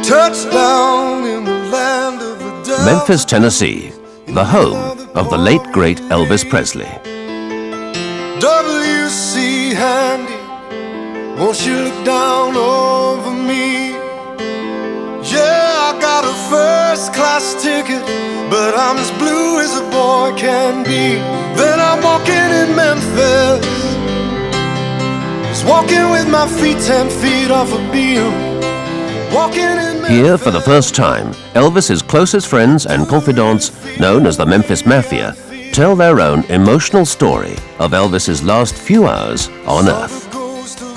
Touchdown in the land of the devil. Memphis, Tennessee, the home of the late great Elvis Presley. W.C. Handy, won't you look down over me? Yeah, I got a first-class ticket, but I'm as blue as a boy can be. Then I'm walking in Memphis, just walking with my feet 10 feet off a beam. Walking in Memphis. Here, for the first time, Elvis's closest friends and confidants, known as the Memphis Mafia, tell their own emotional story of Elvis's last few hours on Earth.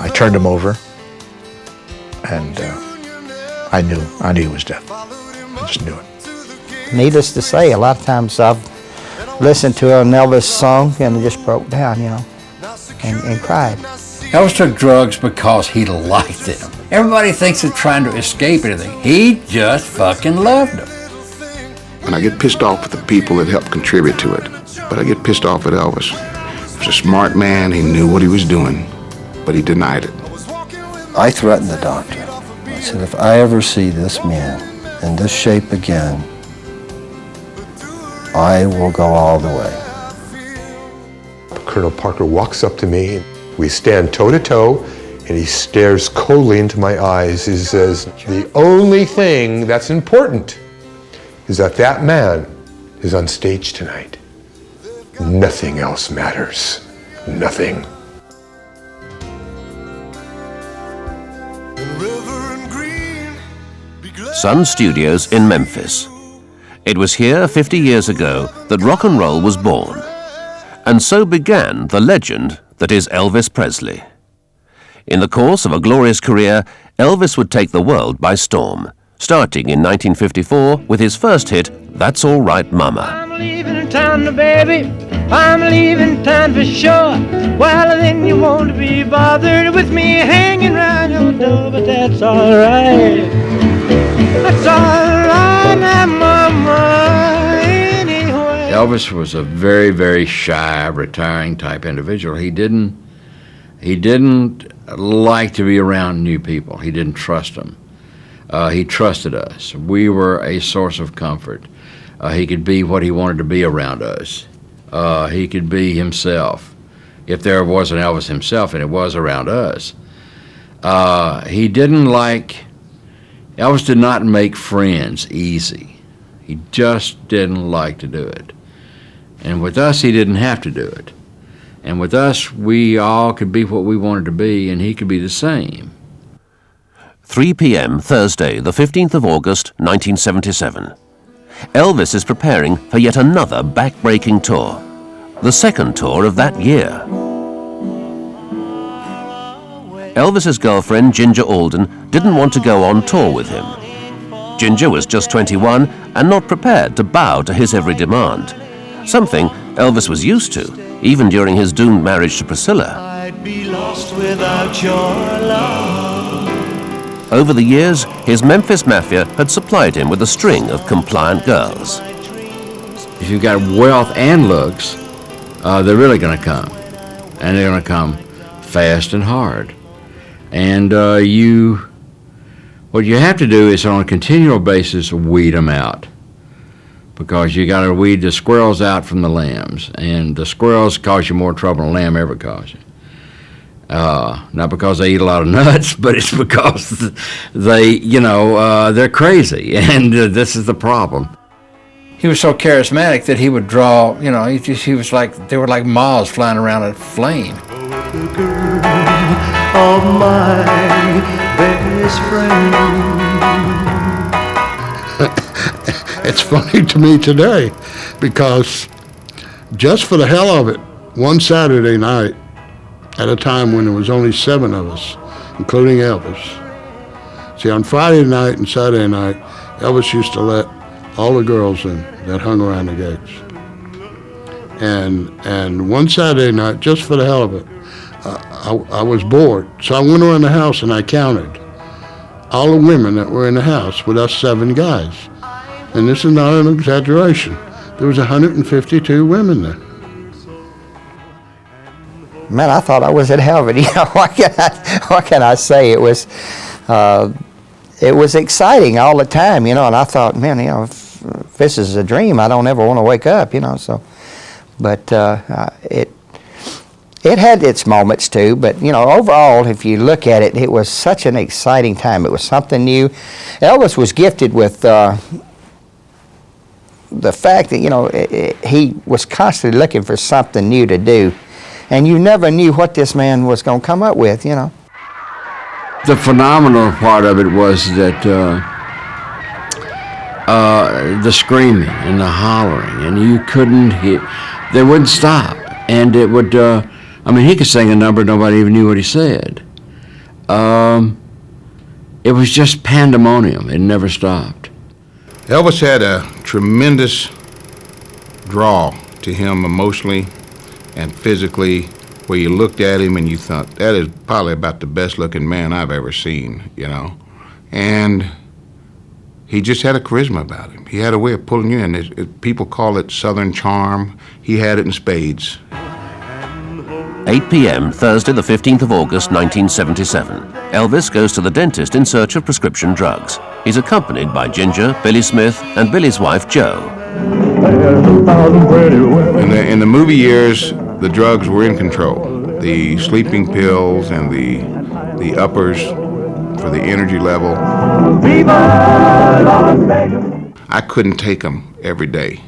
I turned him over, and I knew he was dead. I just knew it. Needless to say, a lot of times I've listened to an Elvis song and just broke down, you know, and cried. Elvis took drugs because he liked them. Everybody thinks they're trying to escape anything. He just fucking loved them. And I get pissed off at the people that helped contribute to it. But I get pissed off at Elvis. He was a smart man, he knew what he was doing, but he denied it. I threatened the doctor. I said, if I ever see this man in this shape again, I will go all the way. Colonel Parker walks up to me, we stand toe-to-toe, and he stares coldly into my eyes. He says, the only thing that's important is that that man is on stage tonight. Nothing else matters. Nothing. Sun Studios in Memphis. It was here 50 years ago that rock and roll was born. And so began the legend that is Elvis Presley. In the course of a glorious career, Elvis would take the world by storm, starting in 1954 with his first hit, That's All Right Mama. I'm leaving town, baby. I'm leaving town for sure. Well, then you won't be bothered with me hanging around your door, but that's all right. That's all right, mama, anyway. Elvis was a very, very shy, retiring type individual. He didn't like to be around new people. He didn't trust them. He trusted us. We were a source of comfort. He could be what he wanted to be around us. He could be himself. If there was an Elvis himself, and it was around us. Elvis did not make friends easy. He just didn't like to do it. And with us, he didn't have to do it. And with us, we all could be what we wanted to be, and he could be the same. 3 p.m. Thursday, the 15th of August, 1977. Elvis is preparing for yet another back-breaking tour, the second tour of that year. Elvis's girlfriend, Ginger Alden, didn't want to go on tour with him. Ginger was just 21 and not prepared to bow to his every demand, something Elvis was used to, even during his doomed marriage to Priscilla. I'd be lost without your love. Over the years, his Memphis Mafia had supplied him with a string of compliant girls. If you've got wealth and looks, they're really going to come. And they're going to come fast and hard. And what you have to do is on a continual basis weed them out. Because you got to weed the squirrels out from the lambs. And the squirrels cause you more trouble than a lamb ever caused you. Not because they eat a lot of nuts, but it's because they're crazy, and this is the problem. He was so charismatic that he would draw, he was like, they were like moths flying around a flame. The girl of my best friend. It's funny to me today because just for the hell of it, one Saturday night, at a time when there was only 7 of us, including Elvis. See, on Friday night and Saturday night, Elvis used to let all the girls in that hung around the gates. And one Saturday night, just for the hell of it, I was bored. So I went around the house and I counted all the women that were in the house with us 7 guys. And this is not an exaggeration. There was 152 women there. Man, I thought I was in heaven. What can I say? It was it was exciting all the time, you know, and I thought, man, you know, if this is a dream, I don't ever want to wake up, you know, so, but it had its moments too, but, you know, overall, if you look at it, it was such an exciting time. It was something new. Elvis was gifted with the fact that, you know, he was constantly looking for something new to do, and you never knew what this man was going to come up with, you know. The phenomenal part of it was that the screaming and the hollering, and you couldn't hear, they wouldn't stop, and it would, I mean, he could sing a number, nobody even knew what he said. It was just pandemonium, it never stopped. Elvis had a tremendous draw to him emotionally and physically, where you looked at him and you thought, that is probably about the best looking man I've ever seen, you know. And he just had a charisma about him. He had a way of pulling you in. People call it Southern charm. He had it in spades. 8 p.m. Thursday the 15th of August 1977. Elvis goes to the dentist in search of prescription drugs. He's accompanied by Ginger, Billy Smith, and Billy's wife, Jo. In the movie years, the drugs were in control. The sleeping pills and the uppers for the energy level. I couldn't take them every day.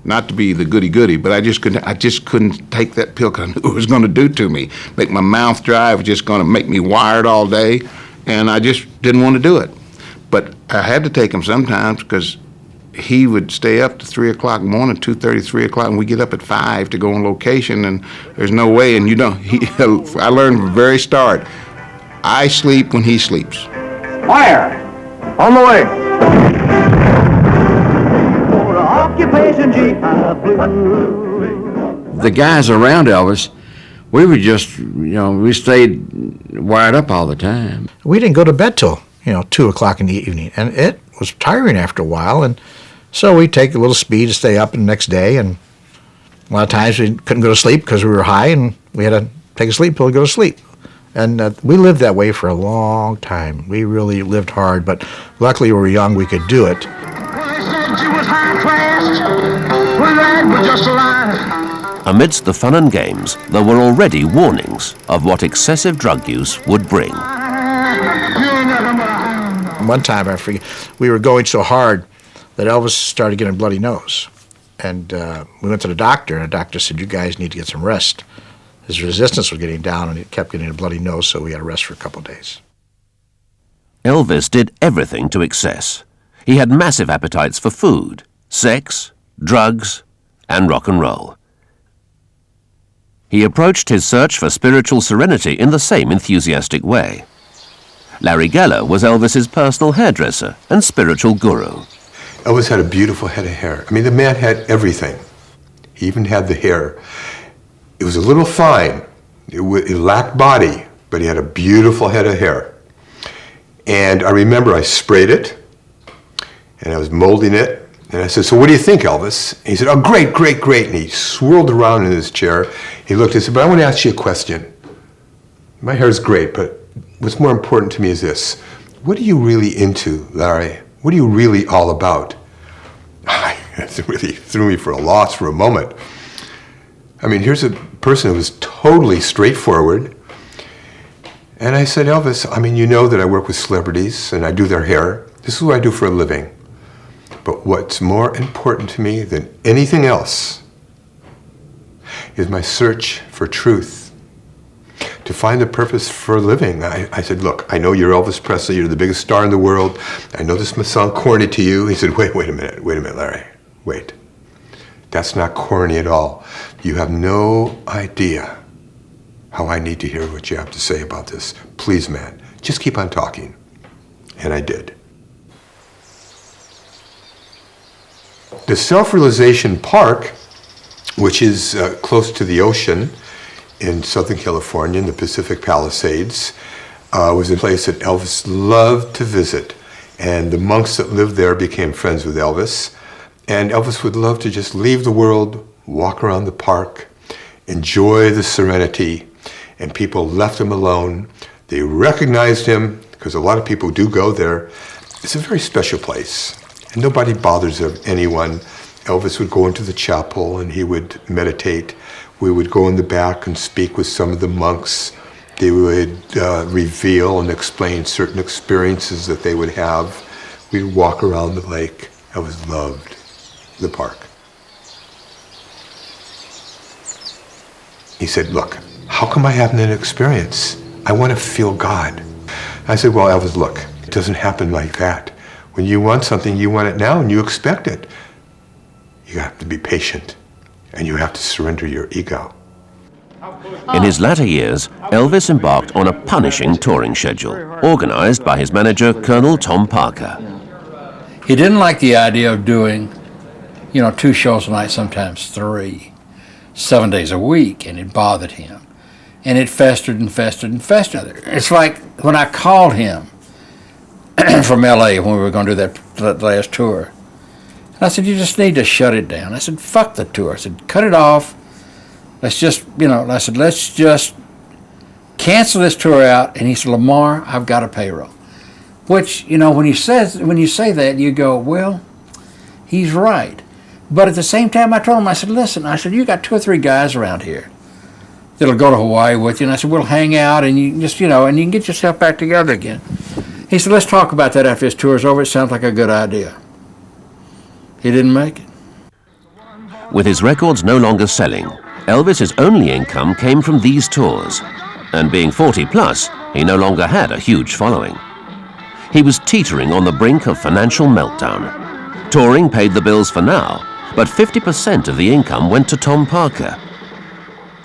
Not to be the goody-goody, but I just couldn't take that pill because I knew what it was going to do to me. Make my mouth dry, it was just going to make me wired all day, and I just didn't want to do it. But I had to take them sometimes because he would stay up to 3 o'clock in the morning, 2:30, 3 o'clock, and we get up at 5 to go on location, and there's no way, and you know, I learned from the very start, I sleep when he sleeps. Fire! On the way! The guys around Elvis, we would just, you know, we stayed wired up all the time. We didn't go to bed till, 2 o'clock in the evening, and it was tiring after a while, and so we'd take a little speed to stay up the next day, and a lot of times we couldn't go to sleep because we were high, and we had to take a sleep pill to go to sleep. And we lived that way for a long time. We really lived hard, but luckily we were young, we could do it. Amidst the fun and games, there were already warnings of what excessive drug use would bring. One time, I forget, we were going so hard that Elvis started getting a bloody nose. And we went to the doctor, and the doctor said, you guys need to get some rest. His resistance was getting down, and he kept getting a bloody nose, so we had to rest for a couple of days. Elvis did everything to excess. He had massive appetites for food, sex, drugs, and rock and roll. He approached his search for spiritual serenity in the same enthusiastic way. Larry Geller was Elvis's personal hairdresser and spiritual guru. Elvis had a beautiful head of hair. I mean, the man had everything. He even had the hair. It was a little fine. It lacked body, but he had a beautiful head of hair. And I remember I sprayed it, and I was molding it, and I said, so what do you think, Elvis? And he said, oh, great, great, great. And he swirled around in his chair. He looked and said, but I want to ask you a question. My hair is great, but what's more important to me is this. What are you really into, Larry? What are you really all about? It really threw me for a loss for a moment. I mean, here's a person who was totally straightforward. And I said, Elvis, I mean, you know that I work with celebrities and I do their hair. This is what I do for a living. But what's more important to me than anything else is my search for truth, to find the purpose for living. I said, look, I know you're Elvis Presley, you're the biggest star in the world. I know this must sound corny to you. He said, wait a minute, Larry, wait. That's not corny at all. You have no idea how I need to hear what you have to say about this. Please, man, just keep on talking. And I did. The Self-Realization Park, which is close to the ocean in Southern California in the Pacific Palisades, was a place that Elvis loved to visit. And the monks that lived there became friends with Elvis. And Elvis would love to just leave the world, walk around the park, enjoy the serenity, and people left him alone. They recognized him, because a lot of people do go there, It's a very special place, and nobody bothers anyone. Elvis would go into the chapel and he would meditate. We would go in the back and speak with some of the monks. They would reveal and explain certain experiences that they would have. We'd walk around the lake. Elvis loved the park. He said, look, how come I haven't an experience? I want to feel God. I said, well, Elvis, look, it doesn't happen like that. When you want something, you want it now and you expect it. You have to be patient and you have to surrender your ego. In his latter years, Elvis embarked on a punishing touring schedule, organized by his manager, Colonel Tom Parker. He didn't like the idea of doing, 2 shows a night, sometimes 3, 7 days a week, and it bothered him. And it festered and festered and festered. It's like when I called him from L.A. when we were going to do that last tour. And I said, you just need to shut it down. I said, fuck the tour. I said, cut it off. Let's just, let's just cancel this tour out. And he said, Lamar, I've got a payroll. Which, when you say that, you go, well, he's right. But at the same time, I told him, I said, listen, you got 2 or 3 guys around here that'll go to Hawaii with you. And I said, we'll hang out and you can just, and you can get yourself back together again. He said, let's talk about that after this tour's over. It sounds like a good idea. He didn't make it. With his records no longer selling, Elvis's only income came from these tours. And being 40 plus, he no longer had a huge following. He was teetering on the brink of financial meltdown. Touring paid the bills for now, but 50% of the income went to Tom Parker.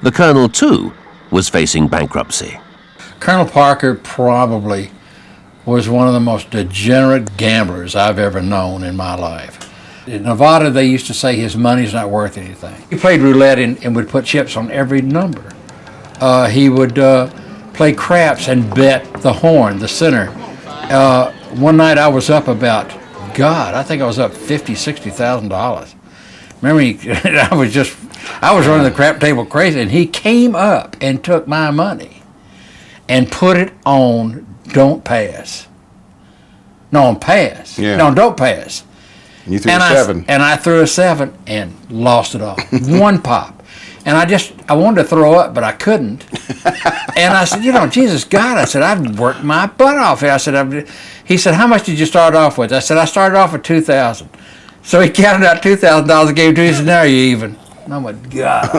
The Colonel, too, was facing bankruptcy. Colonel Parker probably was one of the most degenerate gamblers I've ever known in my life. In Nevada, they used to say his money's not worth anything. He played roulette and would put chips on every number. He would play craps and bet the horn, the center. One night I was up about, I think I was up $50,000, $60,000. Remember, I was running the crap table crazy, and he came up and took my money and put it on Don't Pass. No, on Pass. Yeah. No, Don't Pass. You threw a 7. And I threw a 7 and lost it all. One pop. And I wanted to throw up, but I couldn't. And I said, Jesus God, I said, I've worked my butt off here. I said, he said, how much did you start off with? I said, I started off with $2,000. So he counted out $2,000 and gave it to me. He said, now you're even. And I'm like, God.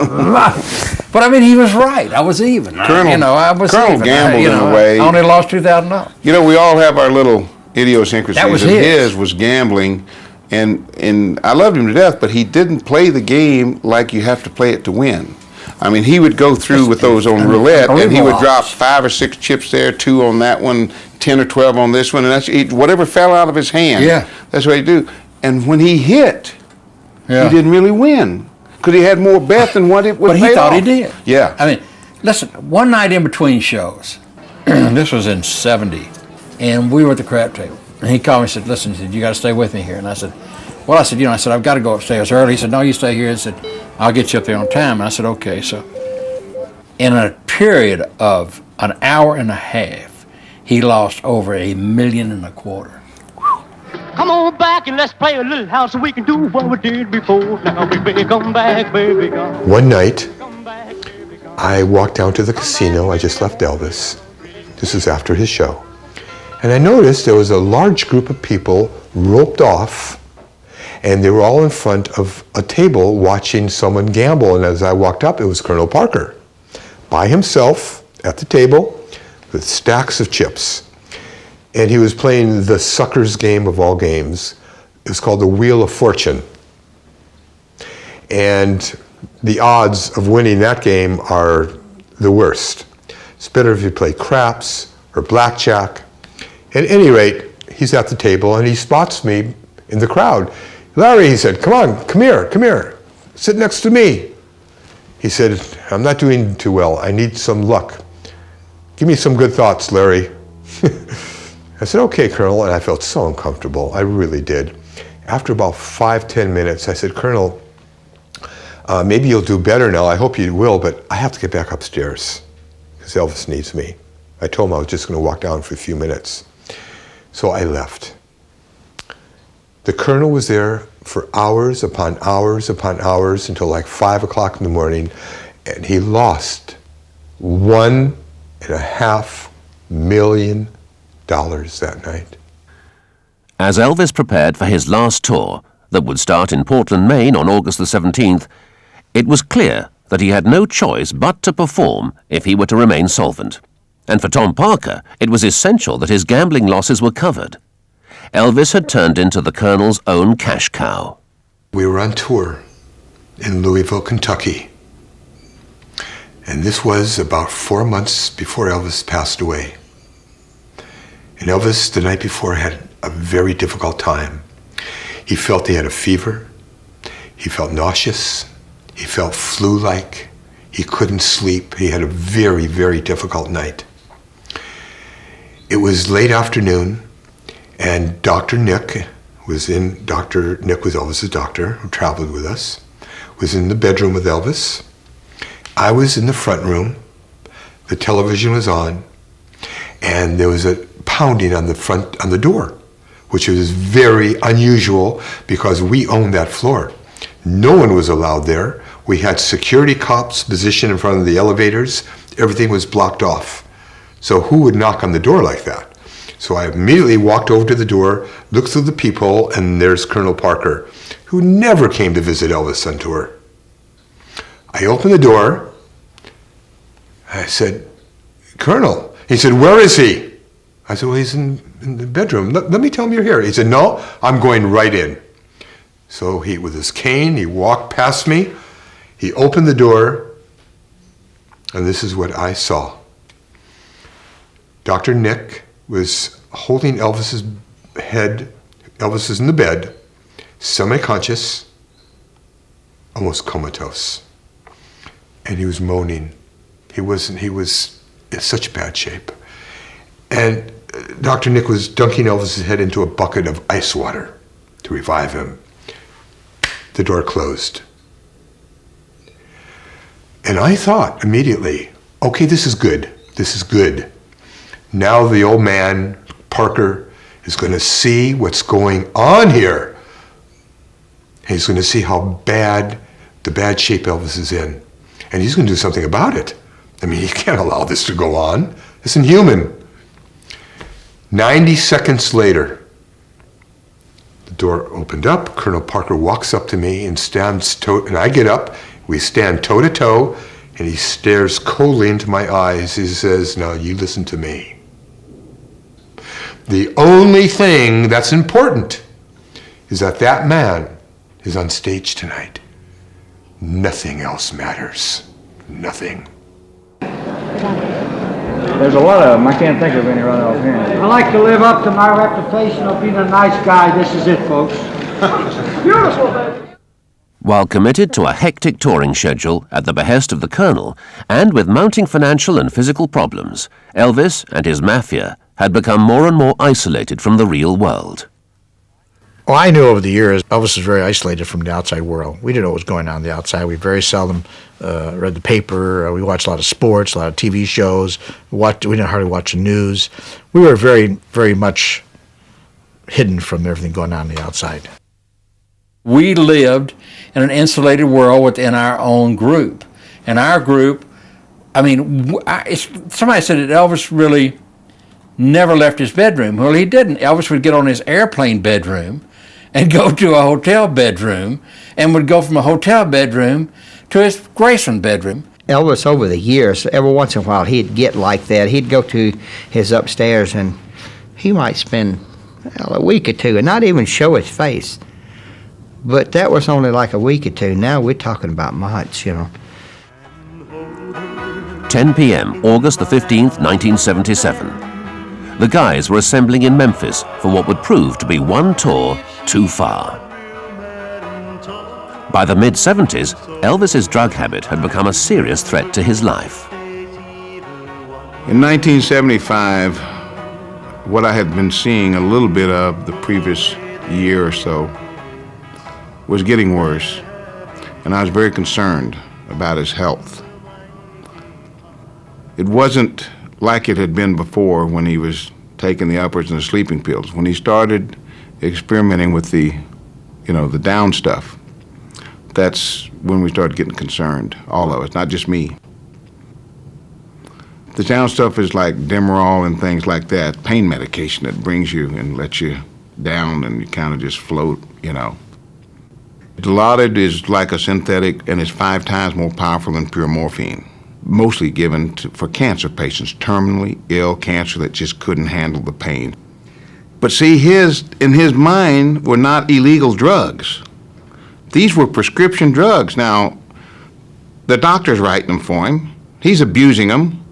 But I mean, he was right. I was even. Colonel, I was Colonel even. gambled in a way. I only lost $2,000. We all have our little idiosyncrasies. That was and his. his was gambling. And I loved him to death, but he didn't play the game like you have to play it to win. I mean, he would go through with those on roulette, and he would drop 5 or 6 chips there, 2 on that one, 10 or 12 on this one, and that's whatever fell out of his hand. Yeah. That's what he'd do. And when he hit, Yeah. he didn't really win because he had more bet than what it was. But he paid thought off. he did. Yeah. I mean, listen, one night in between shows, this was in '70, and we were at the crap table. And he called me and said, listen, he said, you got to stay with me here. And I said, well, I said, I've got to go upstairs early. He said, no, you stay here. He said, I'll get you up there on time. And I said, okay. So in a period of an hour and a half, he lost over $1.25 million. Come on back and let's play a little house so we can do what we did before. Now, baby, come back, baby, come. One night, I walked down to the casino. I just left Elvis. This is after his show. And I noticed there was a large group of people roped off, and they were all in front of a table watching someone gamble. And as I walked up, it was Colonel Parker, by himself at the table with stacks of chips. And he was playing the sucker's game of all games. It was called the Wheel of Fortune. And the odds of winning that game are the worst. It's better if you play craps or blackjack. At any rate, he's at the table and he spots me in the crowd. Larry, he said, come on, come here, sit next to me. He said, I'm not doing too well. I need some luck. Give me some good thoughts, Larry. I said, okay, Colonel, and I felt so uncomfortable. I really did. After about 5-10 minutes, I said, Colonel, maybe you'll do better now. I hope you will, but I have to get back upstairs because Elvis needs me. I told him I was just going to walk down for a few minutes. So I left. The Colonel was there for hours upon hours upon hours until like 5 o'clock in the morning, and he lost $1.5 million that night. As Elvis prepared for his last tour, that would start in Portland, Maine on August the 17th, it was clear that he had no choice but to perform if he were to remain solvent. And for Tom Parker, it was essential that his gambling losses were covered. Elvis had turned into the Colonel's own cash cow. We were on tour in Louisville, Kentucky. And this was about 4 months before Elvis passed away. And Elvis, the night before, had a very difficult time. He felt he had a fever. He felt nauseous. He felt flu-like. He couldn't sleep. He had a very, very difficult night. It was late afternoon, and Dr. Nick was Elvis's doctor, who traveled with us, was in the bedroom with Elvis. I was in the front room. The television was on, and there was a pounding on the door, which was very unusual because we owned that floor. No one was allowed there. We had security cops positioned in front of the elevators. Everything was blocked off. So who would knock on the door like that? So I immediately walked over to the door, looked through the peephole, and there's Colonel Parker, who never came to visit Elvis on tour. I opened the door. I said, "Colonel." He said, "Where is he?" I said, "Well, he's in the bedroom. Let me tell him you're here." He said, "No, I'm going right in." So he, with his cane, he walked past me. He opened the door, and this is what I saw. Dr. Nick was holding Elvis's head. Elvis was in the bed, semi-conscious, almost comatose. And he was moaning. He was in such bad shape. And Dr. Nick was dunking Elvis's head into a bucket of ice water to revive him. The door closed. And I thought immediately, okay, this is good. This is good. Now the old man, Parker, is going to see what's going on here. He's going to see how bad, the bad shape Elvis is in. And he's going to do something about it. I mean, he can't allow this to go on. It's inhuman. 90 seconds later, the door opened up. Colonel Parker walks up to me and and I get up. We stand toe to toe, and he stares coldly into my eyes. He says, "Now you listen to me. The only thing that's important is that man is on stage tonight. Nothing else matters. Nothing." There's a lot of them. I can't think of any right offhand. I like to live up to my reputation of being a nice guy. This is it, folks. Beautiful, baby. While committed to a hectic touring schedule at the behest of the Colonel, and with mounting financial and physical problems, Elvis and his mafia had become more and more isolated from the real world. Well, I knew over the years Elvis was very isolated from the outside world. We didn't know what was going on in the outside. We very seldom read the paper. We watched a lot of sports, a lot of TV shows. We didn't hardly watch the news. We were very, very much hidden from everything going on the outside. We lived in an insulated world within our own group. And our group, I mean, somebody said that Elvis really never left his bedroom. Well, he didn't. Elvis would get on his airplane bedroom and go to a hotel bedroom, and would go from a hotel bedroom to his Graceland bedroom. Elvis, over the years, every once in a while, he'd get like that. He'd go to his upstairs, and he might spend a week or two and not even show his face. But that was only like a week or two. Now we're talking about months, you know. 10 p.m., August the 15th, 1977. The guys were assembling in Memphis for what would prove to be one tour too far. By the mid-70s, Elvis's drug habit had become a serious threat to his life. In 1975, what I had been seeing a little bit of the previous year or so was getting worse, and I was very concerned about his health. It wasn't like it had been before when he was taking the uppers and the sleeping pills. When he started experimenting with the down stuff, that's when we started getting concerned, all of us, not just me. The down stuff is like Demerol and things like that, pain medication that brings you and lets you down and you kind of just float, Dilaudid is like a synthetic and is 5 times more powerful than pure morphine, mostly given for cancer patients, terminally ill cancer that just couldn't handle the pain. But see, in his mind were not illegal drugs. These were prescription drugs. Now, the doctor's writing them for him. He's abusing them,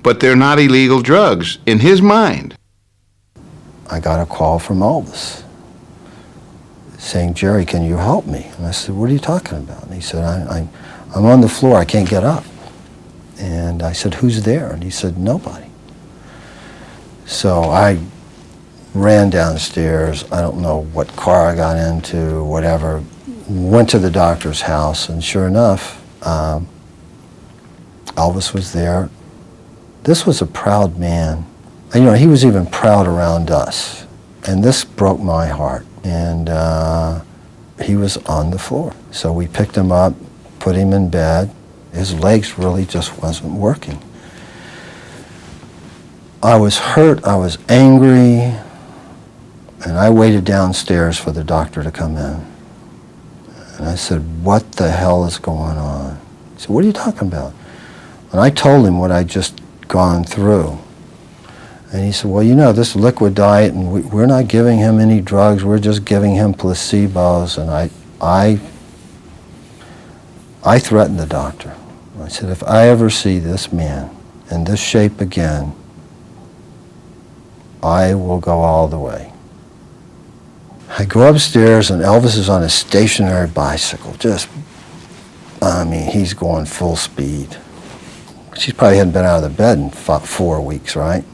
but they're not illegal drugs in his mind. I got a call from Elvis saying, "Jerry, can you help me?" And I said, "What are you talking about?" And he said, I'm on the floor, I can't get up. And I said, "Who's there?" And he said, "Nobody." So I ran downstairs. I don't know what car I got into, whatever. Went to the doctor's house, and sure enough, Elvis was there. This was a proud man. And, he was even proud around us. And this broke my heart. And he was on the floor. So we picked him up, put him in bed. His legs really just wasn't working. I was hurt, I was angry, and I waited downstairs for the doctor to come in. And I said, "What the hell is going on?" He said, "What are you talking about?" And I told him what I'd just gone through. And he said, "Well, this liquid diet, and we're not giving him any drugs, we're just giving him placebos." And I threatened the doctor. I said, "If I ever see this man in this shape again, I will go all the way." I go upstairs, and Elvis is on a stationary bicycle. He's going full speed. She probably hadn't been out of the bed in 4 weeks, right?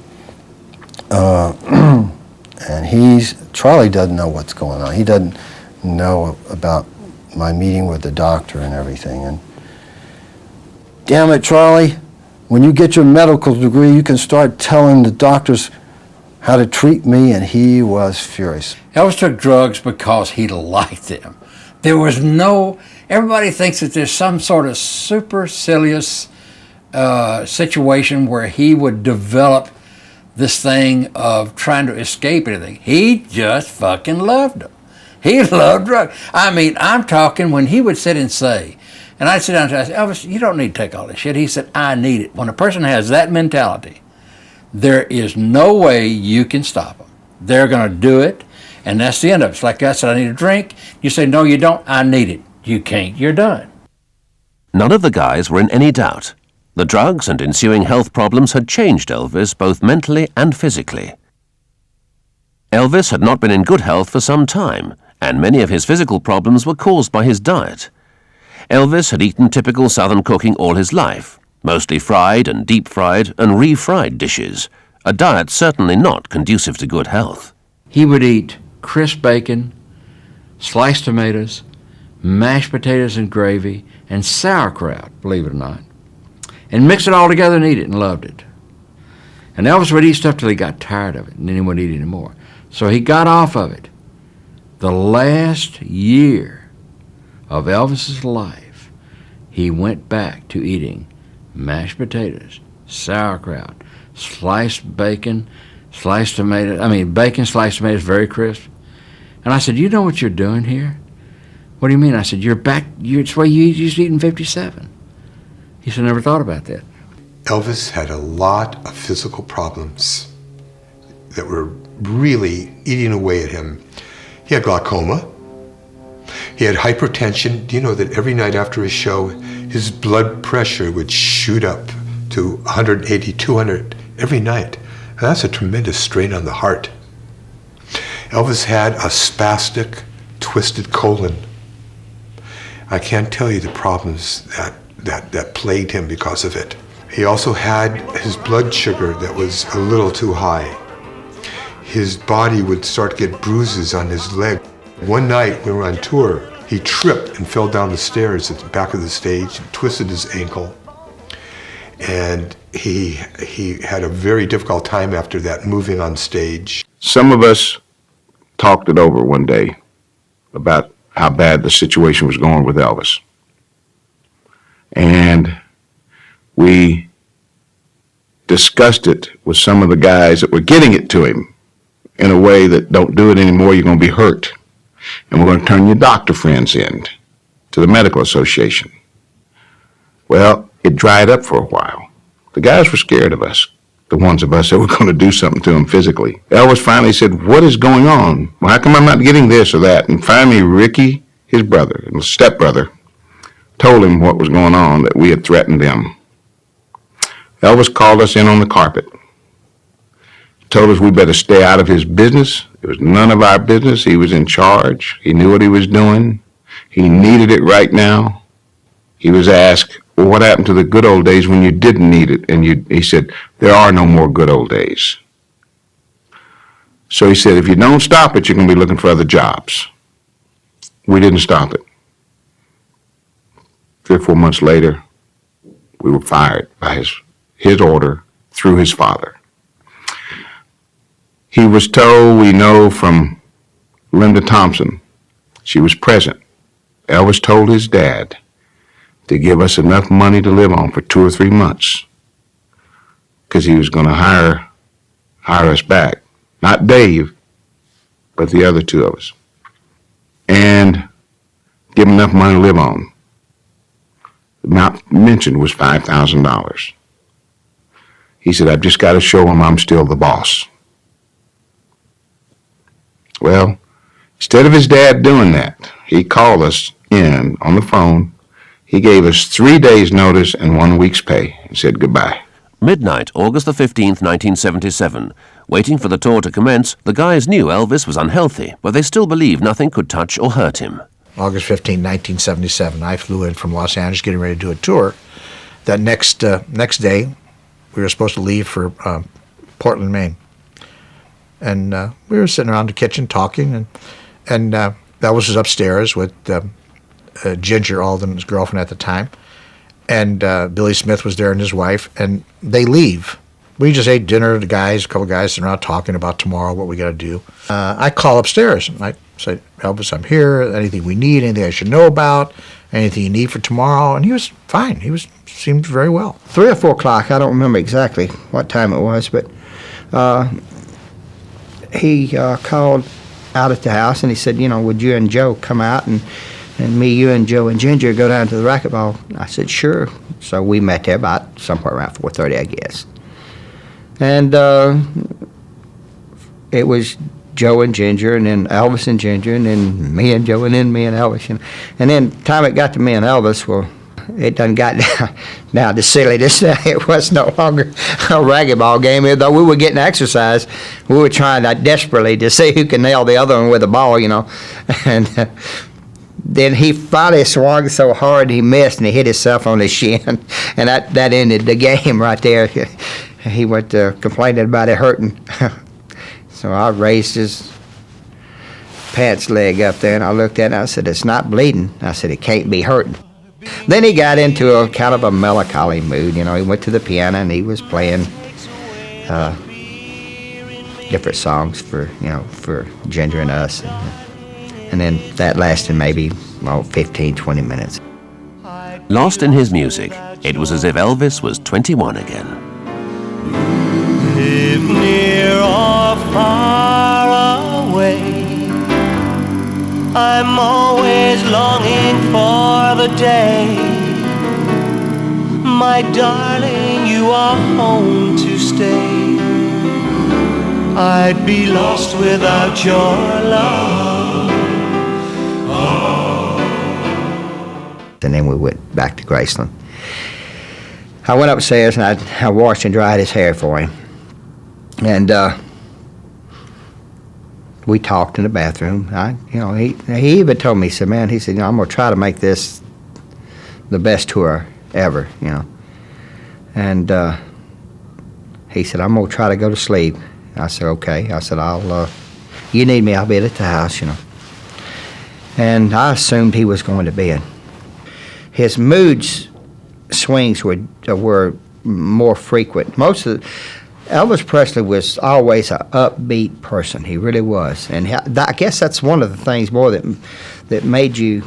And Charlie doesn't know what's going on. He doesn't know about my meeting with the doctor and everything. And damn it, Charlie, when you get your medical degree, you can start telling the doctors how to treat me. And he was furious. Elvis took drugs because he liked them. Everybody thinks that there's some sort of supercilious situation where he would develop this thing of trying to escape anything. He just fucking loved them. He loved drugs. I'm talking when he would sit and say, and I'd sit down and say, "Elvis, you don't need to take all this shit." He said, "I need it." When a person has that mentality, there is no way you can stop them. They're going to do it, and that's the end of it. It's like I said, "I need a drink." You say, "No, you don't." "I need it." You can't. You're done. None of the guys were in any doubt. The drugs and ensuing health problems had changed Elvis both mentally and physically. Elvis had not been in good health for some time, and many of his physical problems were caused by his diet. Elvis had eaten typical Southern cooking all his life, mostly fried and deep-fried and refried dishes, a diet certainly not conducive to good health. He would eat crisp bacon, sliced tomatoes, mashed potatoes and gravy, and sauerkraut, believe it or not, and mix it all together and eat it, and loved it. And Elvis would eat stuff till he got tired of it, and then he wouldn't eat anymore. So he got off of it. The last year of Elvis's life, he went back to eating mashed potatoes, sauerkraut, sliced bacon, sliced tomatoes, bacon, sliced tomatoes, very crisp. And I said, "You know what you're doing here?" "What do you mean?" I said, "You're back, it's the way you used to eat in 57. He said, "Never thought about that." Elvis had a lot of physical problems that were really eating away at him. He had glaucoma. He had hypertension. Do you know that every night after a show, his blood pressure would shoot up to 180, 200 every night? And that's a tremendous strain on the heart. Elvis had a spastic, twisted colon. I can't tell you the problems that plagued him because of it. He also had his blood sugar that was a little too high. His body would start to get bruises on his leg. One night we were on tour, he tripped and fell down the stairs at the back of the stage and twisted his ankle. And he had a very difficult time after that moving on stage. Some of us talked it over one day about how bad the situation was going with Elvis. And we discussed it with some of the guys that were getting it to him in a way that, don't do it anymore, you're going to be hurt. And we're going to turn your doctor friends in to the medical association. Well, it dried up for a while. The guys were scared of us, the ones of us that were going to do something to him physically. Elvis finally said, what is going on? Well, how come I'm not getting this or that? And finally, Ricky, his brother, his stepbrother, told him what was going on, that we had threatened them. Elvis called us in on the carpet, told us we better stay out of his business. It was none of our business. He was in charge. He knew what he was doing. He needed it right now. He was asked, well, what happened to the good old days when you didn't need it? And he said, there are no more good old days. So he said, if you don't stop it, you're going to be looking for other jobs. We didn't stop it. 3 or 4 months later, we were fired by his order through his father. He was told, we know from Linda Thompson, she was present. Elvis told his dad to give us enough money to live on for 2 or 3 months, because he was going to hire us back. Not Dave, but the other 2 of us. And give him enough money to live on. The amount mentioned was $5,000. He said, I've just got to show him I'm still the boss. Well, instead of his dad doing that, he called us in on the phone. He gave us 3 days' notice and 1 week's pay and said goodbye. Midnight, August the 15th, 1977. Waiting for the tour to commence, the guys knew Elvis was unhealthy, but they still believed nothing could touch or hurt him. August 15, 1977, I flew in from Los Angeles getting ready to do a tour. That next day, we were supposed to leave for Portland, Maine. And we were sitting around the kitchen talking, and Elvis was upstairs with Ginger Alden's girlfriend at the time, and Billy Smith was there and his wife, and they leave. We just ate dinner, the guys, a couple guys sitting around talking about tomorrow, what we got to do. I call upstairs, and I say, Elvis, I'm here, anything we need, anything I should know about, anything you need for tomorrow, and he was fine. He seemed very well. 3 or 4 o'clock, I don't remember exactly what time it was, but he called out at the house, and he said, would you and Joe come out, and me, you, and Joe and Ginger go down to the racquetball? I said, sure. So we met there about somewhere around 4:30, I guess. And it was Joe and Ginger, and then Elvis and Ginger, and then me and Joe, and then me and Elvis. And then time it got to me and Elvis, well, it done got down to silliness. It was no longer a racquetball game. Though we were getting exercise, we were trying desperately to see who could nail the other one with the ball, And then he finally swung so hard he missed, and he hit himself on the shin, and that ended the game right there. He went complaining about it hurting. So I raised his pants leg up there, and I looked at it, and I said, it's not bleeding. I said, it can't be hurting. Then he got into a kind of a melancholy mood. He went to the piano, and he was playing different songs for Ginger and us. And then that lasted maybe 15, 20 minutes. Lost in his music, it was as if Elvis was 21 again. Live near or far away, I'm always longing for the day, my darling, you are home to stay. I'd be lost without your love. And then we went back to Graceland. I went upstairs and I washed and dried his hair for him. And we talked in the bathroom. He even told me, he said, I'm going to try to make this the best tour ever, And he said, I'm going to try to go to sleep. I said, okay. I said, you need me, I'll be at the house, And I assumed he was going to bed. His mood swings were more frequent. Elvis Presley was always an upbeat person. He really was, and I guess that's one of the things more that made you,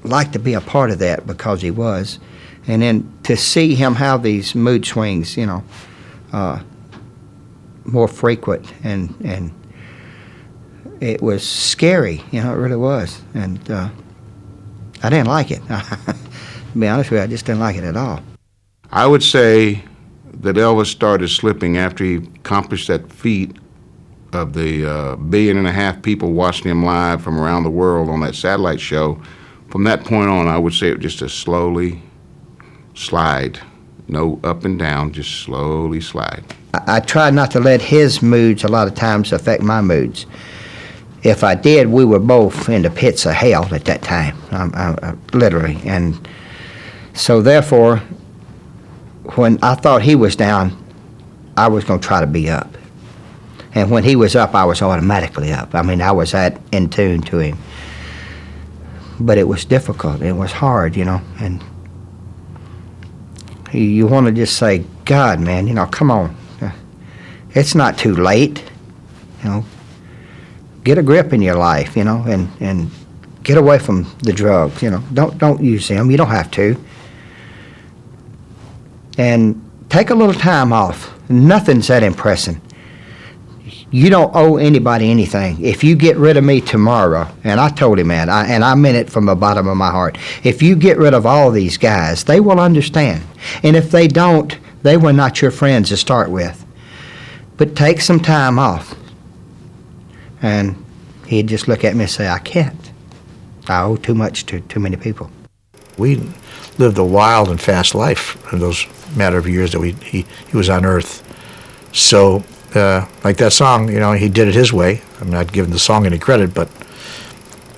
like to be a part of that, because he was, and then to see him have these mood swings, more frequent, and it was scary. It really was, and I didn't like it. To be honest with you, I just didn't like it at all. I would say that Elvis started slipping after he accomplished that feat of the 1.5 billion people watching him live from around the world on that satellite show. From that point on, I would say it was just a slowly slide. No up and down, just slowly slide. I tried not to let his moods a lot of times affect my moods. If I did, we were both in the pits of hell at that time, literally. And so therefore, when I thought he was down, I was going to try to be up. And when he was up, I was automatically up. I mean, I was in tune to him. But it was difficult. It was hard, and you want to just say, God, man, come on. It's not too late, Get a grip in your life, and get away from the drugs, Don't use them. You don't have to. And take a little time off. Nothing's that impressing. You don't owe anybody anything. If you get rid of me tomorrow, and I told him that, and I meant it from the bottom of my heart, if you get rid of all these guys, they will understand. And if they don't, they were not your friends to start with. But take some time off. And he'd just look at me and say, I can't. I owe too much to too many people. We lived a wild and fast life in those matter of years that he was on Earth. So, like that song, he did it his way. I'm not giving the song any credit, but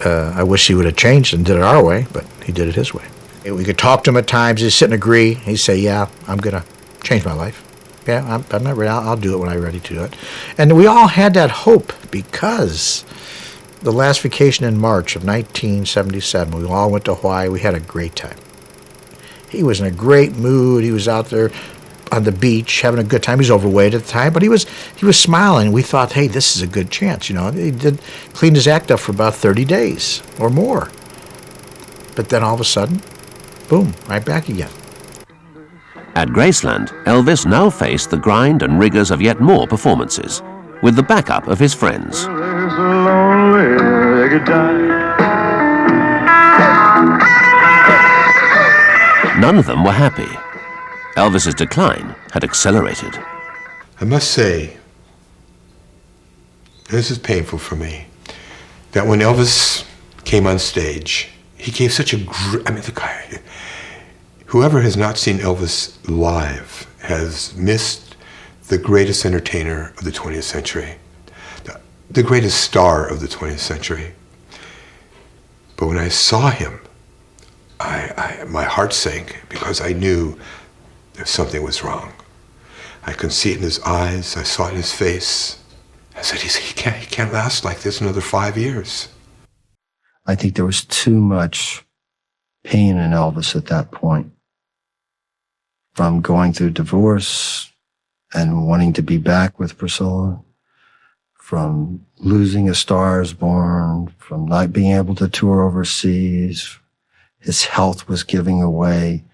I wish he would have changed and did it our way, but he did it his way. We could talk to him at times. He'd sit and agree. He'd say, yeah, I'm going to change my life. Yeah, I'm not ready. I'll do it when I'm ready to do it. And we all had that hope, because the last vacation in March of 1977, we all went to Hawaii. We had a great time. He was in a great mood. He was out there on the beach having a good time. He was overweight at the time, but he was smiling. We thought, hey, this is a good chance. He cleaned his act up for about 30 days or more. But then all of a sudden, boom, right back again. At Graceland, Elvis now faced the grind and rigors of yet more performances, with the backup of his friends. None of them were happy. Elvis's decline had accelerated. I must say, this is painful for me, that when Elvis came on stage, he gave such the guy, whoever has not seen Elvis live has missed the greatest entertainer of the 20th century, the greatest star of the 20th century. But when I saw him, my heart sank, because I knew that something was wrong. I could see it in his eyes. I saw it in his face. I said, he can't last like this another 5 years. I think there was too much pain in Elvis at that point, from going through divorce and wanting to be back with Priscilla, from losing A Star Is Born, from not being able to tour overseas. His health was giving away.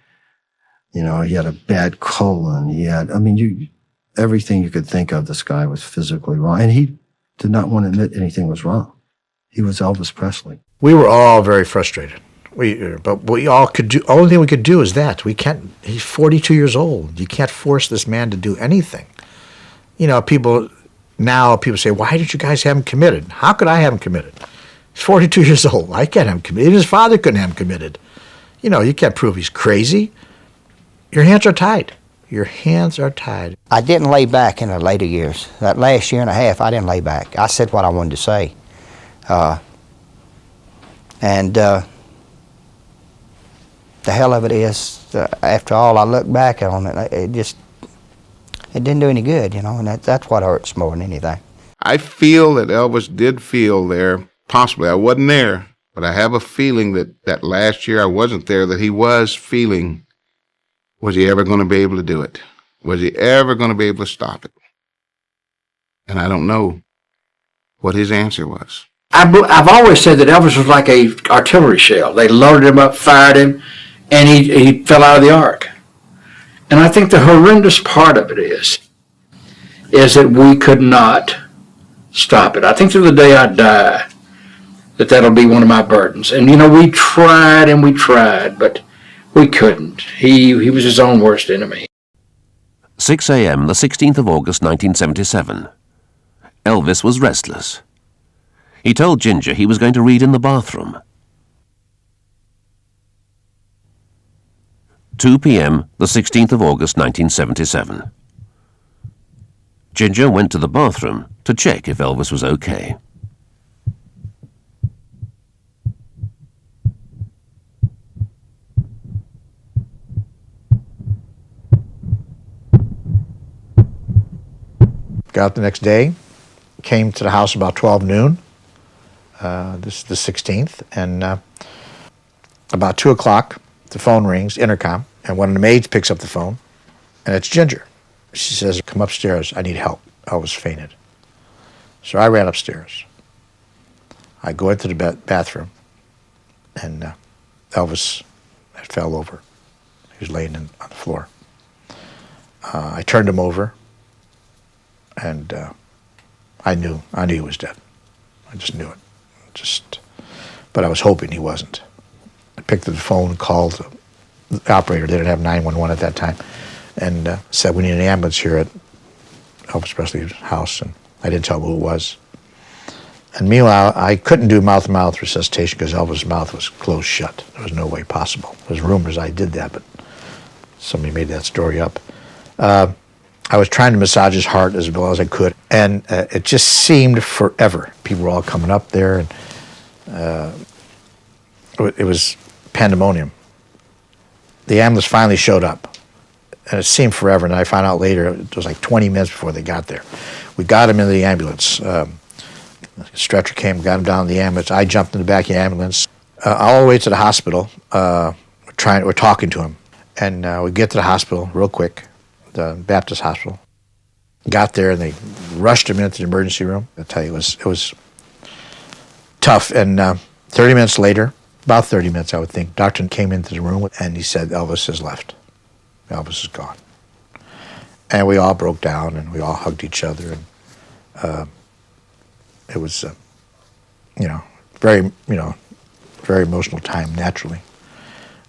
He had a bad colon. Everything you could think of, this guy was physically wrong. And he did not want to admit anything was wrong. He was Elvis Presley. We were all very frustrated. But we all could do, only thing we could do is that. We can't, he's 42 years old. You can't force this man to do anything. People say, why did you guys have him committed? How could I have him committed? He's 42 years old. I can't have him committed. Even his father couldn't have him committed. You can't prove he's crazy. Your hands are tied. Your hands are tied. I didn't lay back in the later years. That last year and a half, I didn't lay back. I said what I wanted to say. The hell of it is, after all, I look back on it, it didn't do any good, and that's what hurts more than anything. I feel that Elvis did feel there, possibly, I wasn't there, but I have a feeling that last year I wasn't there, that he was feeling, was he ever going to be able to do it? Was he ever going to be able to stop it? And I don't know what his answer was. I've always said that Elvis was like a artillery shell. They loaded him up, fired him, and he fell out of the ark. And I think the horrendous part of it is that we could not stop it. I think to the day I die, that'll be one of my burdens. And we tried and we tried, but we couldn't. He was his own worst enemy. 6 a.m., the 16th of August, 1977. Elvis was restless. He told Ginger he was going to read in the bathroom. 2 p.m., the 16th of August, 1977. Ginger went to the bathroom to check if Elvis was okay. Got out the next day, came to the house about 12 noon, this is the 16th, and about 2 o'clock, the phone rings, intercom, and one of the maids picks up the phone, and it's Ginger. She says, "Come upstairs, I need help. Elvis fainted." So I ran upstairs. I go into the bathroom, and Elvis had fell over. He was laying on the floor. I turned him over, and I knew he was dead. I just knew it. But I was hoping he wasn't. I picked up the phone and called the operator. They didn't have 911 at that time, and said, "We need an ambulance here at Elvis Presley's house," and I didn't tell him who it was. And meanwhile, I couldn't do mouth-to-mouth resuscitation because Elvis' mouth was closed shut. There was no way possible. There's rumors I did that, but somebody made that story up. I was trying to massage his heart as well as I could, and it just seemed forever. People were all coming up there, and it was pandemonium. The ambulance finally showed up, and it seemed forever, and I found out later it was like 20 minutes before they got there. We got him into the ambulance. The stretcher came, got him down in the ambulance. I jumped in the back of the ambulance. All the way to the hospital, we're talking to him, and we get to the hospital real quick, the Baptist hospital. Got there, and they rushed him into the emergency room. I tell you, it was tough, and 30 minutes later, about 30 minutes, I would think, doctor came into the room, and he said, "Elvis has left. Elvis is gone." And we all broke down, and we all hugged each other, and it was, very emotional time, naturally.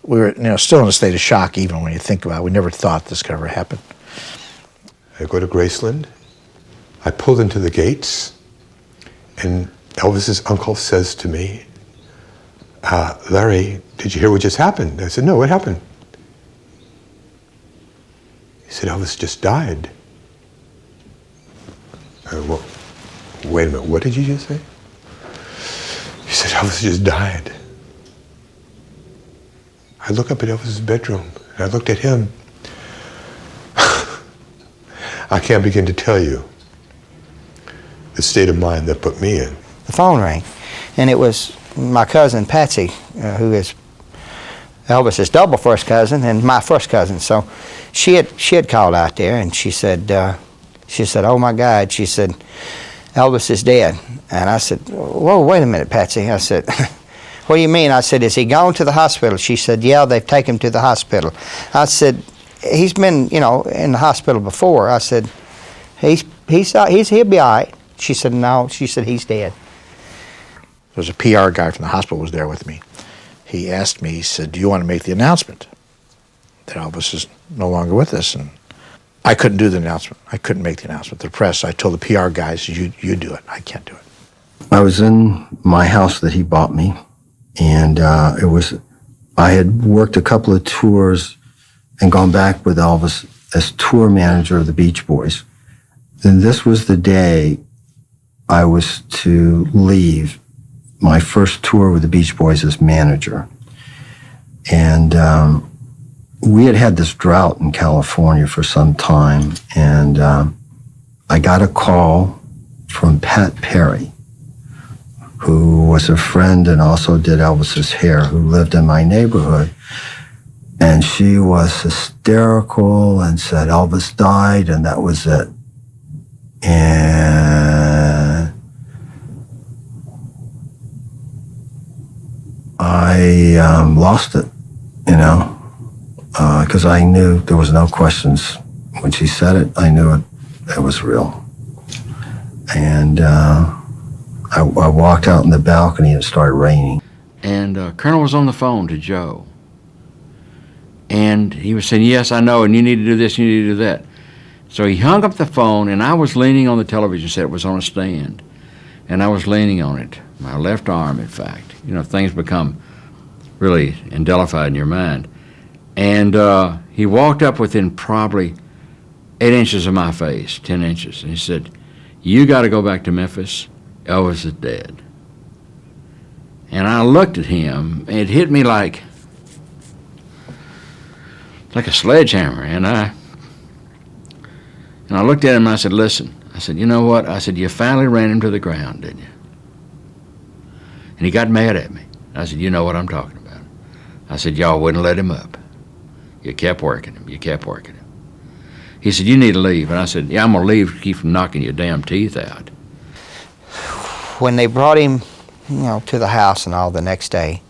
We were, still in a state of shock, even when you think about it. We never thought this could ever happen. I go to Graceland. I pulled into the gates, and Elvis's uncle says to me, "Larry, did you hear what just happened?" I said, "No, what happened?" He said, "Elvis just died." Well, wait a minute, what did you just say? He said, "Elvis just died." I look up at Elvis's bedroom, and I looked at him. I can't begin to tell you the state of mind that put me in. The phone rang, and it was my cousin Patsy, who is Elvis's double first cousin and my first cousin. So she had called out there, and she said, "Oh my God," she said, "Elvis is dead." And I said, "Whoa, wait a minute, Patsy." I said, "What do you mean?" I said, "Is he gone to the hospital?" She said, "Yeah, they've taken him to the hospital." I said, "He's been, in the hospital before." I said, he'll be all right." She said, "No." She said, "He's dead." There was a PR guy from the hospital was there with me. He asked me, he said, "Do you want to make the announcement that Elvis is no longer with us?" And I couldn't do the announcement. I couldn't make the announcement to the press. I told the PR guys, you do it. I can't do it. I was in my house that he bought me, and I had worked a couple of tours and gone back with Elvis as tour manager of the Beach Boys. And this was the day I was to leave my first tour with the Beach Boys as manager. And we had this drought in California for some time, and I got a call from Pat Perry, who was a friend and also did Elvis's hair, who lived in my neighborhood. And And she was hysterical and said Elvis died and that was it. And I lost it, you know, because I knew there was no questions. When she said it, I knew it was real. And I walked out in the balcony and it started raining. And Colonel was on the phone to Joe. And he was saying, yes, I know, and you need to do this, you need to do that. So he hung up the phone, and I was leaning on the television set. It was on a stand. And I was leaning on it, my left arm, in fact. You know, things become really indelified in your mind. And he walked up within probably 8 inches of my face, 10 inches, and he said, you got to go back to Memphis. Elvis is dead. And I looked at him, and it hit me like a sledgehammer. And I looked at him and I said, listen, I said, you know what? I said, you finally ran him to the ground, didn't you? And he got mad at me. I said, you know what I'm talking about. I said, y'all wouldn't let him up. You kept working him. You kept working him. He said, you need to leave. And I said, yeah, I'm going to leave to keep from knocking your damn teeth out. When they brought him, you know, to the house and all the next day,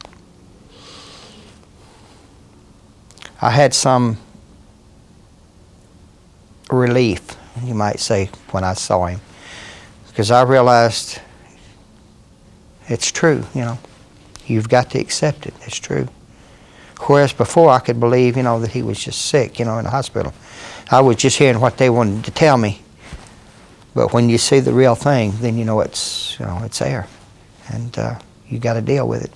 I had some relief, you might say, when I saw him, because I realized it's true, you know. You've got to accept it. It's true. Whereas before I could believe, you know, that he was just sick, you know, in the hospital. I was just hearing what they wanted to tell me. But when you see the real thing, then you know it's there, and you got to deal with it.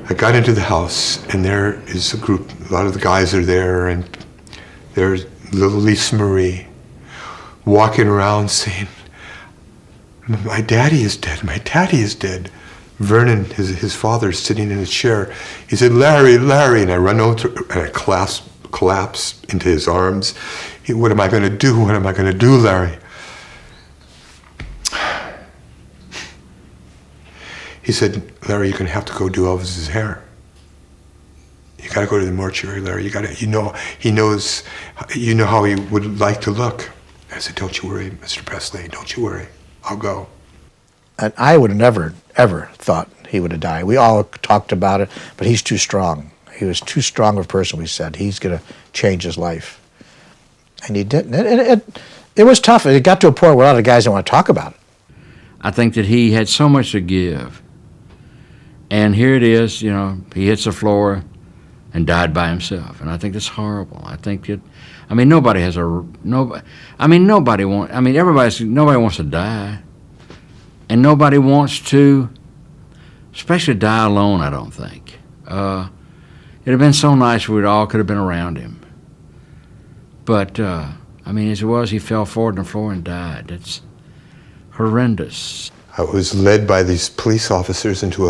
I got into the house, and there is a group. A lot of the guys are there, and there's little Lisa Marie walking around saying, "My daddy is dead. My daddy is dead." Vernon, his father, is sitting in a chair. He said, "Larry, Larry," and I run over and I collapse into his arms. What am I going to do? What am I going to do, Larry? He said, "Larry, you're going to have to go do Elvis's hair. You got to go to the mortuary, Larry. You know how he would like to look." I said, "Don't you worry, Mr. Presley. Don't you worry. I'll go." And I would have never, ever thought he would have died. We all talked about it, but he's too strong. He was too strong of a person, we said. He's going to change his life. And he didn't. It was tough. It got to a point where a lot of guys didn't want to talk about it. I think that he had so much to give. And here it is, you know, he hits the floor and died by himself. And I think that's horrible. I think that, I mean, nobody wants to die. And nobody wants to, especially die alone, I don't think. It'd have been so nice if we all could have been around him. But, I mean, as it was, he fell forward on the floor and died. It's horrendous. I was led by these police officers into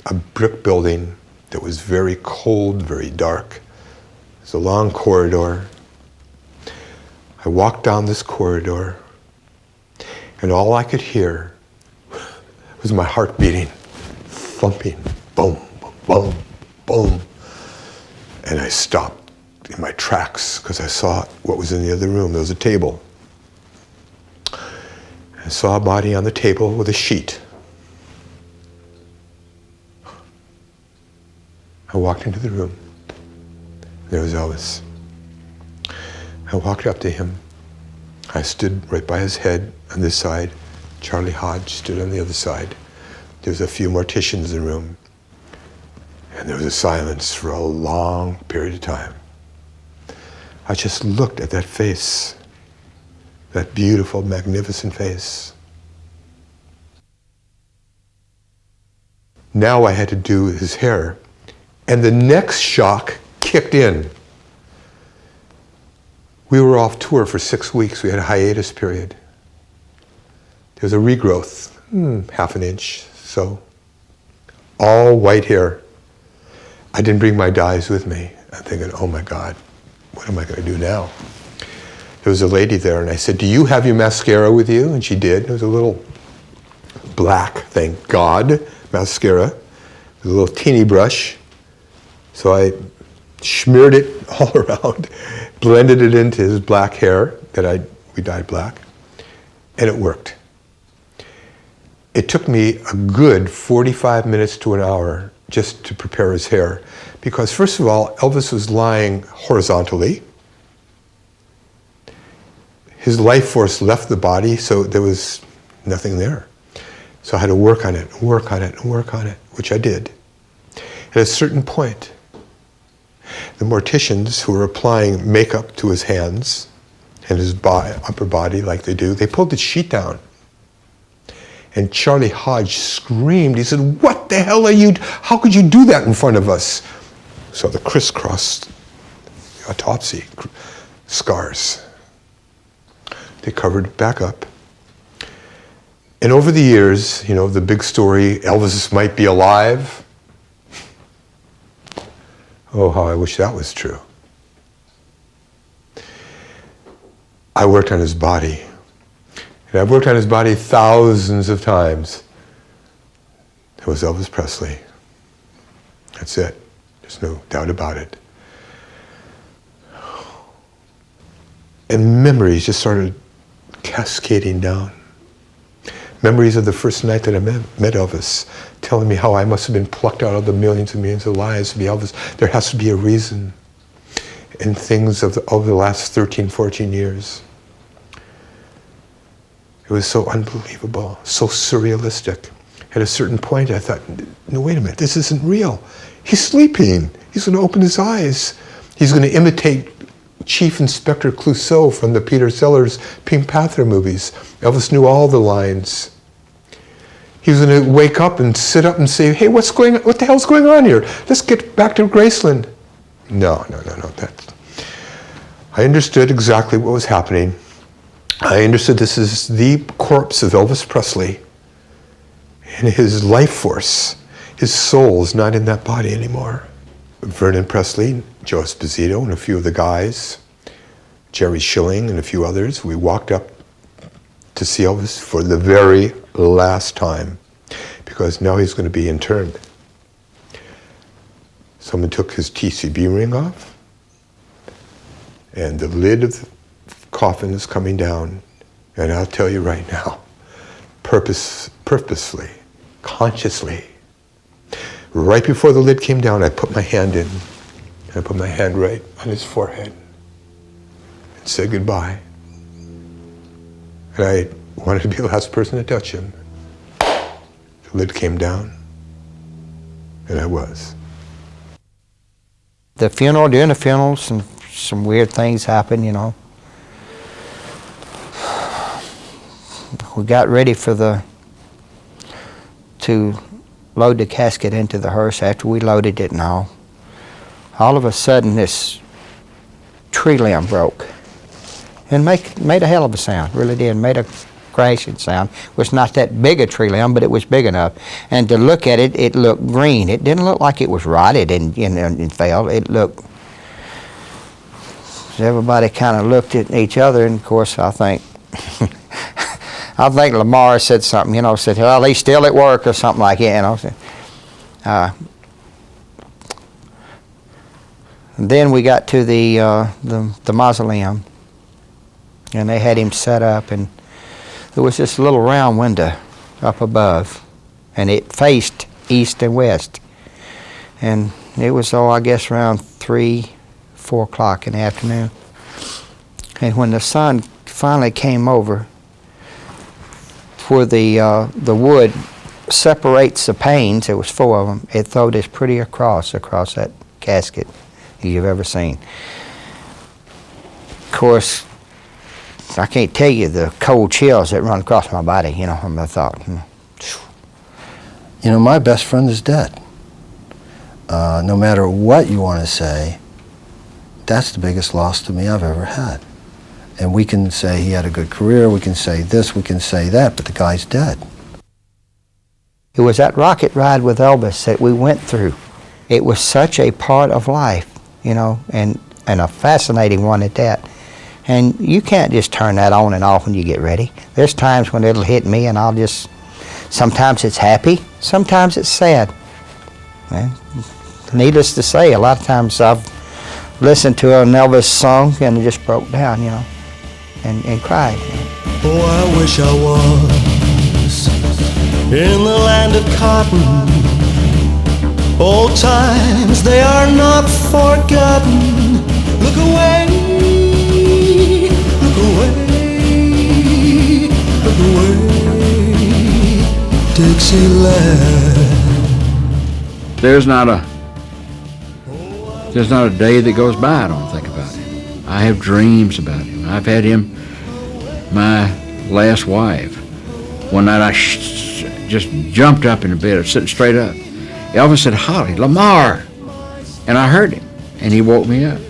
a brick building that was very cold, very dark. It was a long corridor. I walked down this corridor, and all I could hear was my heart beating, thumping, boom, boom, boom. And I stopped in my tracks because I saw what was in the other room. There was a table. I saw a body on the table with a sheet. I walked into the room. There was Elvis. I walked up to him. I stood right by his head on this side. Charlie Hodge stood on the other side. There was a few morticians in the room. And there was a silence for a long period of time. I just looked at that face, that beautiful, magnificent face. Now I had to do his hair. And the next shock kicked in. We were off tour for 6 weeks. We had a hiatus period. There was a regrowth, half an inch, so. All white hair. I didn't bring my dyes with me. I'm thinking, oh my God, what am I going to do now? There was a lady there, and I said, "Do you have your mascara with you?" And she did. It was a little black, thank God, mascara, with a little teeny brush. So I smeared it all around, blended it into his black hair that we dyed black, and it worked. It took me a good 45 minutes to an hour just to prepare his hair, because first of all, Elvis was lying horizontally. His life force left the body, so there was nothing there. So I had to work on it, work on it, and work on it, which I did. At a certain point, the morticians who were applying makeup to his hands and his upper body like they do, they pulled the sheet down. And Charlie Hodge screamed. He said, "What the hell are you, how could you do that in front of us?" So the crisscross autopsy scars. They covered it back up. And over the years, you know, the big story, Elvis might be alive. Oh, how I wish that was true. I worked on his body. And I've worked on his body thousands of times. It was Elvis Presley. That's it. There's no doubt about it. And memories just started cascading down. Memories of the first night that I met Elvis, telling me how I must have been plucked out of the millions and millions of lives to be Elvis. There has to be a reason. And things of the last 13, 14 years. It was so unbelievable, so surrealistic. At a certain point, I thought, no, wait a minute, this isn't real. He's sleeping. He's going to open his eyes. He's going to imitate Chief Inspector Clouseau from the Peter Sellers Pink Panther movies. Elvis knew all the lines. He was going to wake up and sit up and say, "Hey, what the hell's going on here? Let's get back to Graceland." No. I understood exactly what was happening. I understood this is the corpse of Elvis Presley, and his life force, his soul is not in that body anymore. Vernon Presley, Joe Esposito, and a few of the guys, Jerry Schilling and a few others, we walked up to see Elvis for the very last time, because now he's going to be interned. Someone took his TCB ring off, and the lid of the coffin is coming down, and I'll tell you right now, purposefully, consciously, right before the lid came down, I put my hand in, and I put my hand right on his forehead and said goodbye. And I wanted to be the last person to touch him. The lid came down, and I was. The funeral, during the funeral, some weird things happened, you know. We got ready to load the casket into the hearse. After we loaded it and all of a sudden this tree limb broke and made a hell of a sound, really did, made a crashing sound. It was not that big a tree limb, but it was big enough. And to look at it, it looked green. It didn't look like it was rotted and fell. It looked, everybody kind of looked at each other, and of course I think Lamar said something, you know, said, "Well, he's still at work," or something like that, you know. Then we got to the mausoleum, and they had him set up, and there was this little round window up above, and it faced east and west. And it was, I guess around 3, 4 o'clock in the afternoon. And when the sun finally came over, where the wood separates the panes, there was 4 of them, it threw this pretty cross across that casket you've ever seen. Of course, I can't tell you the cold chills that run across my body, you know, from the thought. You know, my best friend is dead. No matter what you want to say, that's the biggest loss to me I've ever had. And we can say he had a good career, we can say this, we can say that, but the guy's dead. It was that rocket ride with Elvis that we went through. It was such a part of life, you know, and a fascinating one at that. And you can't just turn that on and off when you get ready. There's times when it'll hit me and I'll just, sometimes it's happy, sometimes it's sad. Man, needless to say, a lot of times I've listened to an Elvis song and it just broke down, you know, and cried. You know. Oh, I wish I was in the land of cotton. Old times, they are not forgotten. Look away, look away, look away, Dixieland. There's not a day that goes by I don't think about him. I have dreams about him. I've had him, my last wife. One night I just jumped up in the bed, sitting straight up. Elvis said, "Holly, Lamar," and I heard him, and he woke me up.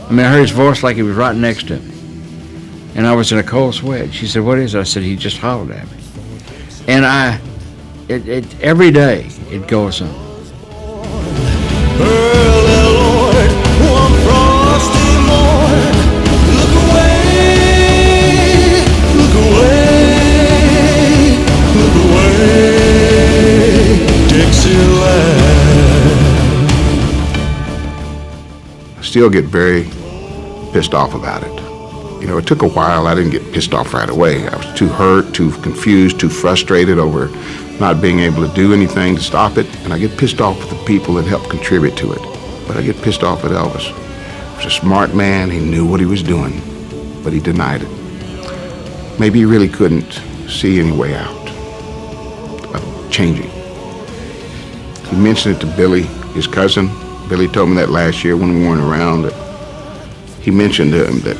I mean, I heard his voice like he was right next to me, and I was in a cold sweat. She said, "What is it?" I said, "He just hollered at me," and every day it goes on. Early Lord, one frosty morn. Look away, look away, look away, Dixieland. I still get very pissed off about it. You know, it took a while. I didn't get pissed off right away. I was too hurt, too confused, too frustrated over not being able to do anything to stop it. And I get pissed off with the people that helped contribute to it. But I get pissed off at Elvis. He was a smart man. He knew what he was doing, but he denied it. Maybe he really couldn't see any way out of changing. He mentioned it to Billy, his cousin. Billy told me that last year when we weren't around. That he mentioned to him that,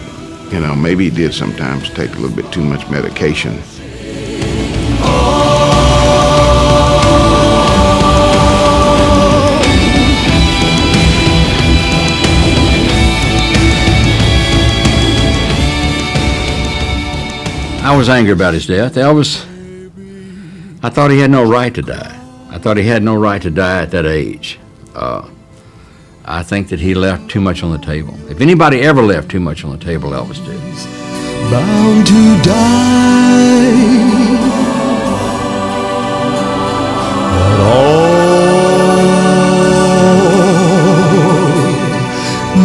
you know, maybe he did sometimes take a little bit too much medication. I was angry about his death. Elvis, I thought he had no right to die. I thought he had no right to die at that age. I think that he left too much on the table. If anybody ever left too much on the table, Elvis did. Bound to die, but all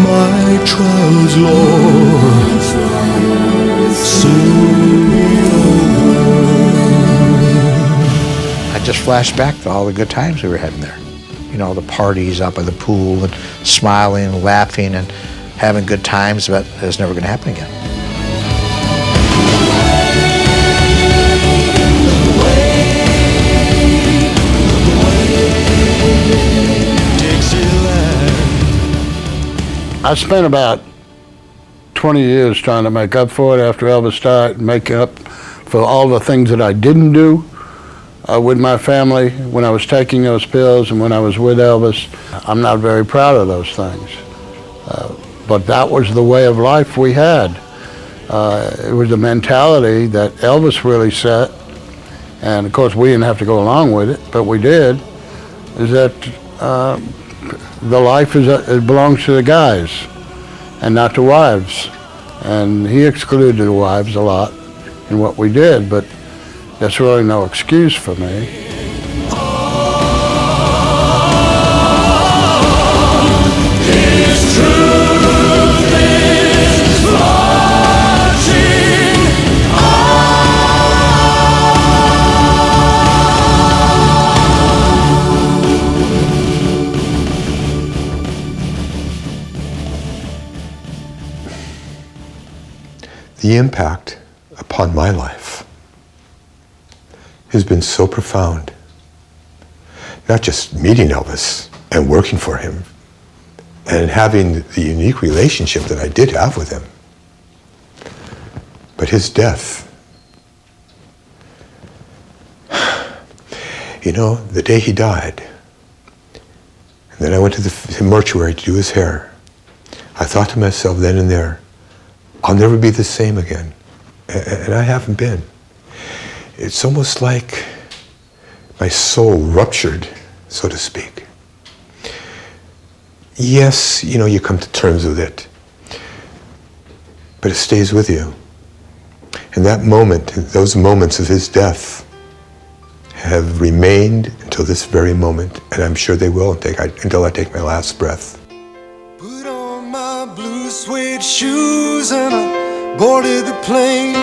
my trials, Lord, soon be over. I just flashed back to all the good times we were having there. You know, the parties up at the pool and smiling and laughing and having good times, but it's never going to happen again. I spent about 20 years trying to make up for it after Elvis died, make up for all the things that I didn't do with my family when I was taking those pills and when I was with Elvis. I'm not very proud of those things. But that was the way of life we had. It was the mentality that Elvis really set, and of course we didn't have to go along with it, but we did, is that the life it belongs to the guys and not the wives. And he excluded the wives a lot in what we did, but that's really no excuse for me. The impact upon my life has been so profound. Not just meeting Elvis and working for him and having the unique relationship that I did have with him, but his death. You know, the day he died, and then I went to the mortuary to do his hair, I thought to myself then and there, I'll never be the same again. And I haven't been. It's almost like my soul ruptured, so to speak. Yes, you know, you come to terms with it, but it stays with you. And that moment, those moments of his death have remained until this very moment, and I'm sure they will until I take my last breath. Put on my blue suede shoes and I boarded the plane.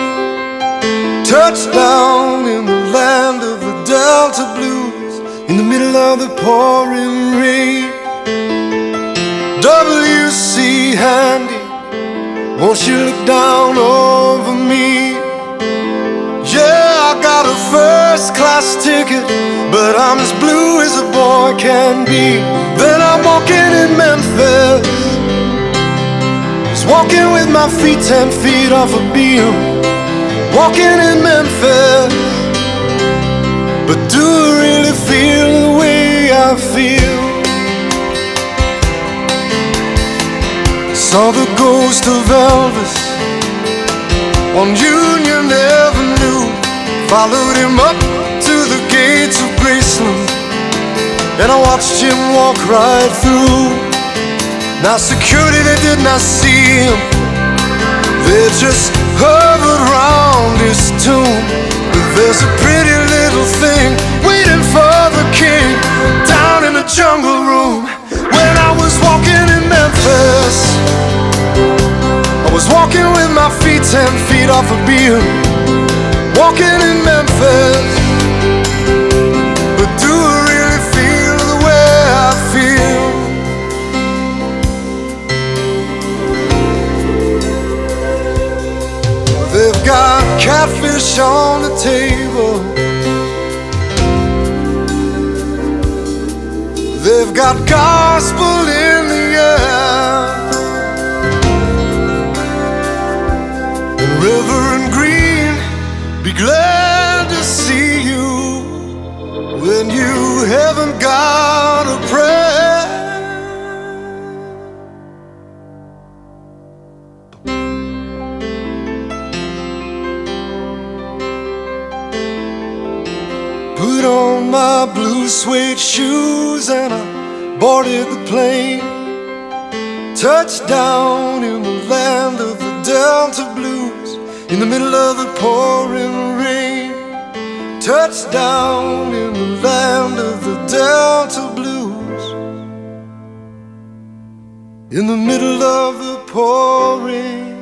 Touchdown in the land of the Delta Blues, in the middle of the pouring rain. W.C. Handy, won't you look down over me? Yeah, I got a first class ticket, but I'm as blue as a boy can be. Then I'm walking in Memphis, just walking with my feet 10 feet off a beam. Walking in Memphis, but do I really feel the way I feel? Saw the ghost of Elvis on Union Avenue, followed him up to the gates of Graceland, and I watched him walk right through. Now security, they did not see him, they just hovered round his tomb. But there's a pretty little thing waiting for the king down in the jungle room. When I was walking in Memphis, I was walking with my feet 10 feet off a beam. Walking in Memphis, but do I really feel the way I feel? They've got catfish on the table, they've got gospel in the air, and Reverend Green, be glad to see you when you haven't got a prayer. Put on my blue suede shoes and I boarded the plane. Touchdown in the land of the Delta Blues, in the middle of the pouring rain. Touchdown in the land of the Delta Blues, in the middle of the pouring